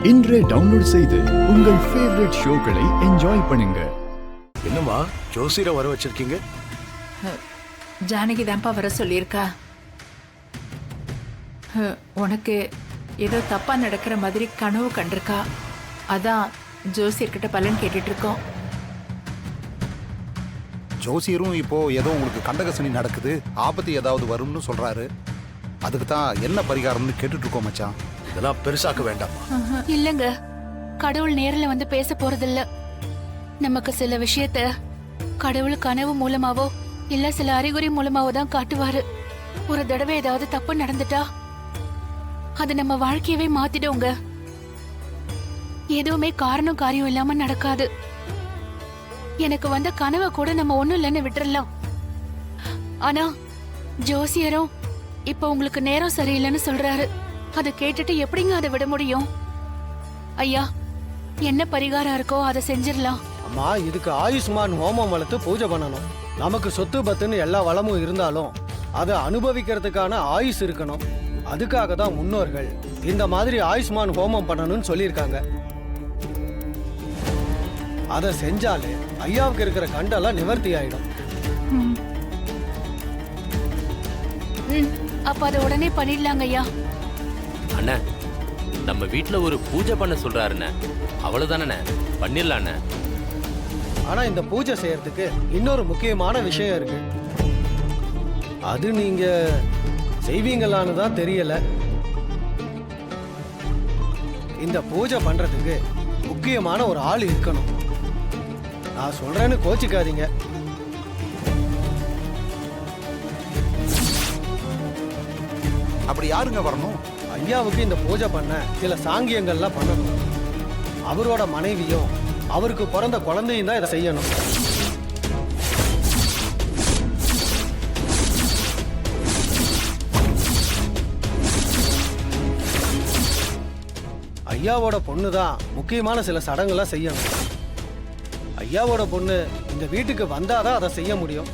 இன்றே டவுன்லோட் செய்து உங்கள் ஃபேவரட் ஷோக்களை என்ஜாய் பண்ணுங்க. என்னம்மா ஜோசியரை வர வச்சிருக்கீங்க? ஜானகி தான்ப்பா வர சொல்லியிருக்கா. உனக்கு ஏதோ தப்பா நடக்கிற மாதிரி கனவு கண்டிருக்கா. அதான் ஜோசியர்கிட்ட பலன் கேட்டுட்டு இருக்கோம். ஜோசியரும் இப்போ ஏதோ உங்களுக்கு கண்டகசனி நடக்குது, ஆபத்து ஏதாவது வரும்னு சொல்றாரு. அதுக்கு தான் என்ன பரிகாரம்னு கேட்டுட்டு இருக்கோம் மச்சான். இதெல்லாம் பெருசாக்க வேண்டாமா? இல்லங்க, கடவுள் நேர்ல வந்து பேச போறதில்ல. நமக்கு சில விஷயத்த கடவுள் கனவு மூலமாவோ இல்ல சில அறிகுறி மூலமாவோ தான் காட்டுவாரு. ஒரு தடவை ஏதாவது தப்பு நடந்துட்டா அது நம்ம வாழ்க்கையவே மாத்திடுங்க. எதுவுமே காரணம் காரியம் இல்லாம நடக்காது. எனக்கு வந்த கனவை கூட நம்ம ஒண்ணும் இல்லைன்னு விட்டுறலாம். ஆனா ஜோசியரும் இப்ப உங்களுக்கு நேரம் சரியில்லைன்னு சொல்றாரு. அதை கேட்டுட்டு எப்படிங்க அதை விட முடியும்? ஐயா, என்ன பரிகாரம் இருக்கோ அதை செஞ்சிடலாம். அம்மா, இதுக்கு ஆயுஷ்மான் ஹோமம் வளர்த்து பூஜை பண்ணணும். நமக்கு சொத்து பத்துன்னு எல்லா வளமும் இருந்தாலும் அதை அனுபவிக்கிறதுக்கான ஆயுஷ் இருக்கணும். அதுக்காக தான் முன்னோர்கள் இந்த மாதிரி ஆயுஷ்மான் ஹோமம் பண்ணணும்னு சொல்லியிருக்காங்க. அதை செஞ்சாலே ஐயாவுக்கு இருக்கிற கண்டெல்லாம் நிவர்த்தி ஆயிடும். அப்ப அதை உடனே பண்ணிடலாங்க ஐயா. அண்ணா, நம்ம வீட்ல ஒரு பூஜை பண்ண சொல்றாருண்ணே. அவ்வளவுதானே, பண்ணிடலாண்ணே. ஆனா இந்த பூஜை செய்யறதுக்கு இன்னொரு முக்கியமான விஷயம் இருக்கு. அது நீங்க செய்வீங்களான்னு தான் தெரியல. இந்த பூஜை பண்றதுக்கு முக்கியமான ஒரு ஆள் இருக்கணும். நான் சொல்றேன்னு கோச்சிக்காதீங்க. அப்படி யாருங்க வரணும்? ஐயாவுக்கு இந்த பூஜை பண்ண சில சாங்கியங்கள்லாம் பண்ணணும். அவரோட மனைவியும் அவருக்கு பிறந்த குழந்தையும் தான் இதை செய்யணும். ஐயாவோட பொண்ணு தான் முக்கியமான சில சடங்குலாம் செய்யணும். ஐயாவோட பொண்ணு இந்த வீட்டுக்கு வந்தாதான் அதை செய்ய முடியும்.